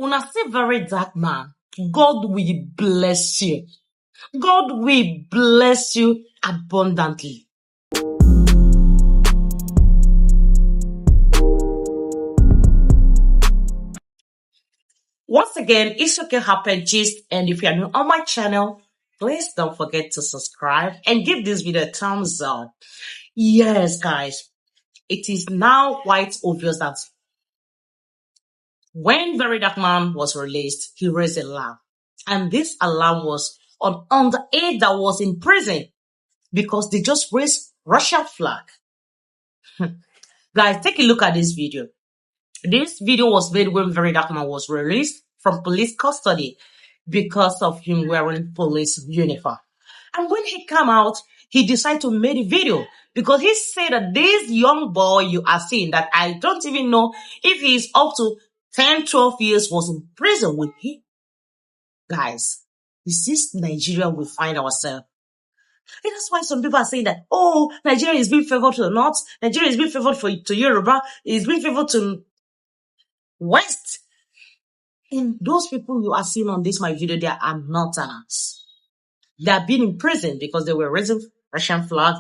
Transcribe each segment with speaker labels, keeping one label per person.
Speaker 1: Una see very dark man. God will bless you. God will bless you abundantly. Once again, it's okay happen gist, and if you're new on my channel, please don't forget to subscribe and give this video a thumbs up. Yes, guys, it is now quite obvious that when Very Dark Man was released, he raised a alarm. And this alarm was on underage that was in prison because they just raised Russian flag. Guys, take a look at this video. This video was made when Very Dark Man was released from police custody because of him wearing police uniform. And when he came out, he decided to make a video because he said that this young boy you are seeing that I don't even know if he's up to 10, 12 years was in prison with him. Guys, this is Nigeria we find ourselves. And that's why some people are saying that, oh, Nigeria is being favored to the north, Nigeria is being favored to Yoruba, is being favored to West. And those people you are seeing on this my video, they are northerners. They have been in prison because they were raising Russian flag.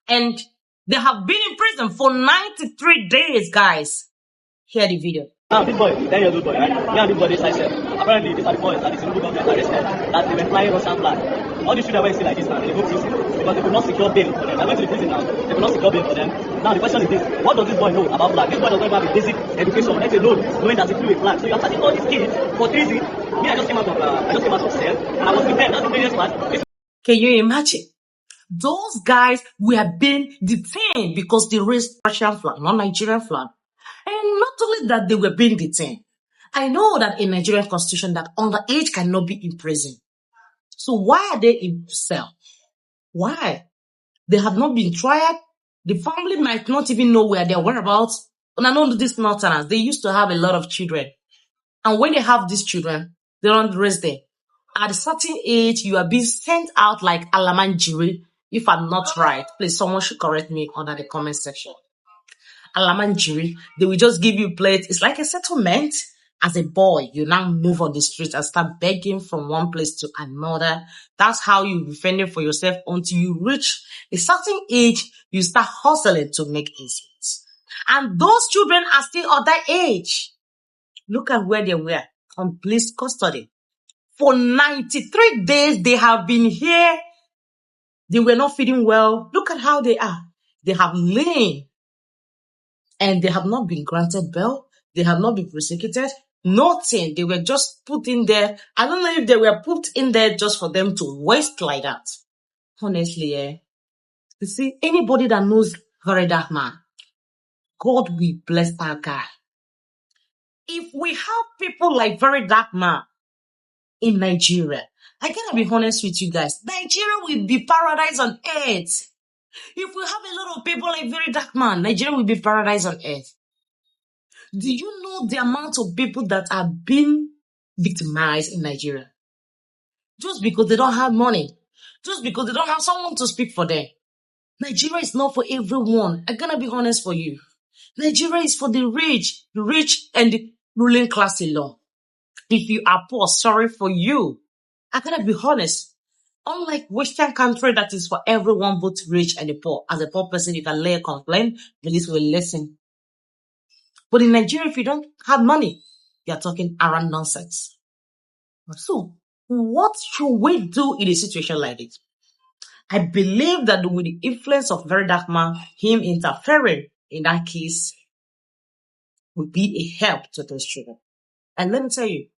Speaker 1: And they have been in prison for 93 days, guys. Hear the video.
Speaker 2: Now, this boy, 10-year-old boy, right? Me and this boy, this I said. Apparently, these are the boys that the Tinubu government arrested, that they were flying Russian flag. All these children were see like this now, they go prison because they could not secure bail for them. They went to the prison now, they could not secure bail for them. Now, the question is this: what does this boy know about flag? This boy doesn't even have a basic education, let alone knowing that he flew a flag. So you are charging all these kids for treason. Me, I just came out of cell, and I was with them. That's the previous part.
Speaker 1: Can you imagine? Those guys were being detained because they raised Russian flag, not Nigerian flag. And not only that, they were being detained. I know that in Nigerian constitution that underage cannot be in prison. So why are they in cell? Why? They have not been tried. The family might not even know where their whereabouts. And I know these northerners, they used to have a lot of children. And when they have these children, they don't raise them. At a certain age, you are being sent out like Alamanjiri. If I'm not right, please someone should correct me under the comment section. Alamanjiri, they will just give you plates. It's like a settlement. As a boy, you now move on the streets and start begging from one place to another. That's how you be fending for yourself until you reach a certain age. You start hustling to make ends. And those children are still of that age. Look at where they were on police custody. For 93 days, they have been here. They were not feeling well. Look at how they are. They have lain. And they have not been granted bail. They have not been prosecuted. Nothing. They were just put in there. I don't know if they were put in there just for them to waste like that. Honestly, You see, anybody that knows Very Dark Man, God will bless that guy. If we have people like Very Dark Man in Nigeria, I gotta be honest with you guys, Nigeria will be paradise on earth. If we have a lot of people like Very Dark Man, Nigeria will be paradise on earth. Do you know the amount of people that are being victimized in Nigeria? Just because they don't have money. Just because they don't have someone to speak for them. Nigeria is not for everyone. I'm gonna be honest for you. Nigeria is for the rich and the ruling class alone. If you are poor, sorry for you. I gotta be honest. Unlike Western country that is for everyone, both rich and the poor. As a poor person, you can lay a complaint, police will listen. But in Nigeria, if you don't have money, you're talking around nonsense. So, what should we do in a situation like this? I believe that with the influence of Very Dark Man, him interfering in that case would be a help to those children. And let me tell you,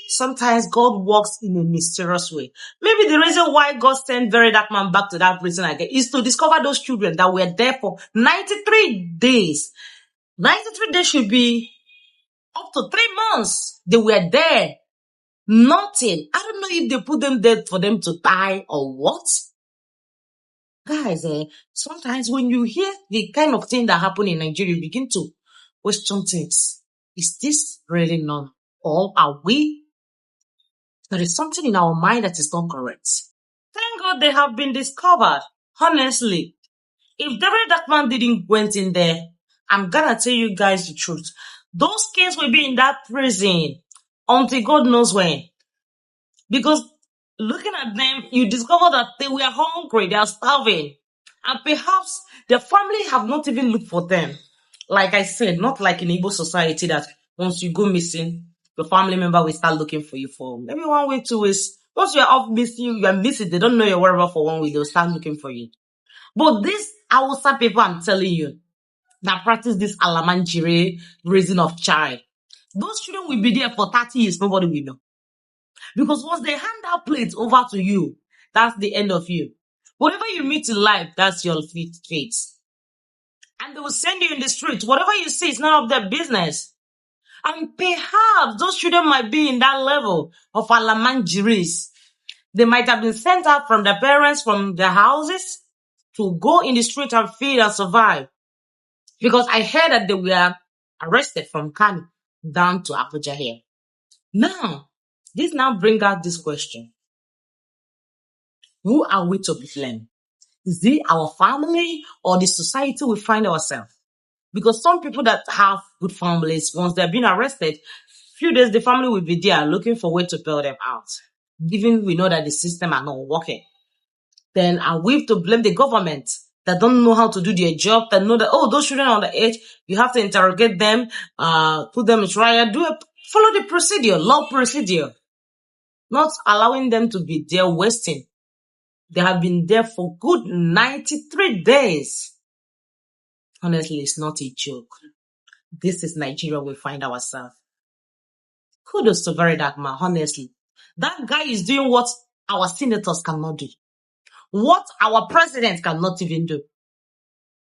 Speaker 1: sometimes God works in a mysterious way. Maybe the reason why God sent Very Dark Man back to that prison again is to discover those children that were there for 93 days. 93 days should be up to 3 months. They were there. Nothing. I don't know if they put them there for them to die or what. Guys, sometimes when you hear the kind of thing that happened in Nigeria, you begin to question things. Is this really normal? Or are we? There is something in our mind that is not correct. Thank God they have been discovered. Honestly, if Very Dark Man didn't went in there, I'm gonna tell you guys the truth. Those kids will be in that prison until God knows when. Because looking at them, you discover that they were hungry, they are starving. And perhaps their family have not even looked for them. Like I said, not like in Igbo society that once you go missing, your family member will start looking for you for maybe 1 week, 2 weeks. Once you're off missing, you are missing, they don't know your whereabouts for 1 week, they'll start looking for you. But these Hausa people, I'm telling you, that practice this alamanjire raising of child, those children will be there for 30 years, nobody will know. Because once they hand out plates over to you, that's the end of you. Whatever you meet in life, that's your fate. And they will send you in the street. Whatever you see is none of their business. And perhaps those children might be in that level of alamanjiris. They might have been sent out from their parents, from their houses, to go in the street and feed and survive. Because I heard that they were arrested from Kano down to Abuja here. Now, this now brings out this question. Who are we to blame? Is it our family or the society we find ourselves? Because some people that have good families, once they're being arrested, few days the family will be there looking for a way to bail them out. Given we know that the system are not working. Then are we to blame the government that don't know how to do their job, that know that, oh, those children are on the edge, you have to interrogate them, put them in trial, follow the procedure, law procedure. Not allowing them to be there wasting. They have been there for good 93 days. Honestly, it's not a joke. This is Nigeria we find ourselves. Kudos to very Darkman, honestly. That guy is doing what our senators cannot do. What our president cannot even do.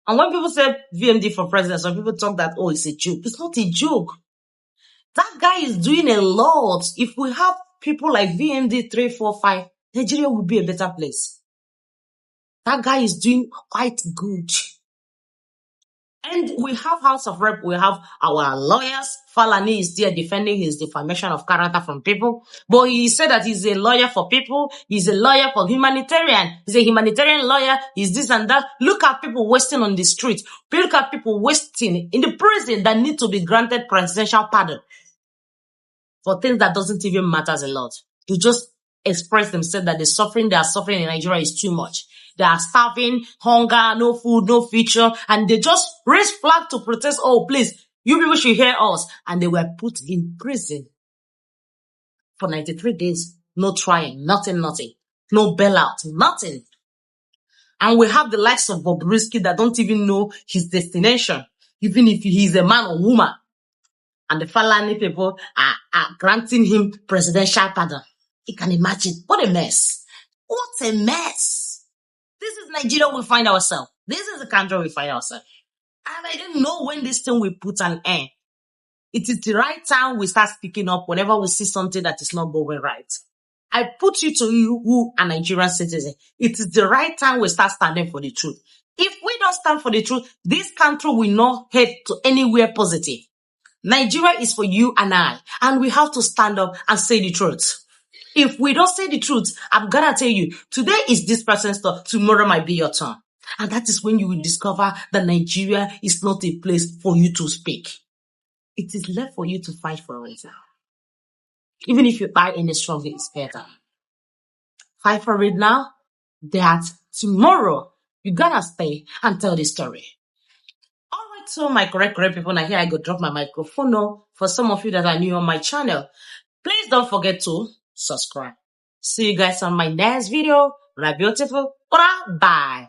Speaker 1: And when people say VMD for president, some people talk that, oh, it's a joke. It's not a joke. That guy is doing a lot. If we have people like VMD 3, 4, 5, Nigeria will be a better place. That guy is doing quite good. And we have House of Rep, we have our lawyers. Falani is there defending his defamation of character from people. But he said that he's a lawyer for people. He's a lawyer for humanitarian. He's a humanitarian lawyer. He's this and that. Look at people wasting on the street. Look at people wasting in the prison that need to be granted presidential pardon for things that doesn't even matter a lot. To just express themselves that the suffering they are suffering in Nigeria is too much. They are starving, hunger, no food, no future, and they just raise flag to protest. Oh, please, you people should hear us. And they were put in prison for 93 days. No trying, nothing. No bailout, nothing. And we have the likes of Bobrisky that don't even know his destination, even if he's a man or woman. And the Falani people are granting him presidential pardon. You can imagine. What a mess. What a mess. This is Nigeria we find ourselves. This is the country we find ourselves. And I don't know when this thing will put an end. It is the right time we start speaking up whenever we see something that is not going right. I put you to you who are Nigerian citizens. It is the right time we start standing for the truth. If we don't stand for the truth, this country will not head to anywhere positive. Nigeria is for you and I, and we have to stand up and say the truth. If we don't say the truth, I'm gonna tell you, today is this person's turn, tomorrow might be your turn. And that is when you will discover that Nigeria is not a place for you to speak. It is left for you to fight for it. Even if you die in the struggle, it's better. Fight for it now, that tomorrow you gotta stay and tell the story. Alright, so my correct people, now here I go drop my microphone now for some of you that are new on my channel. Please don't forget to subscribe. See you guys on my next video. Beautiful. Bye.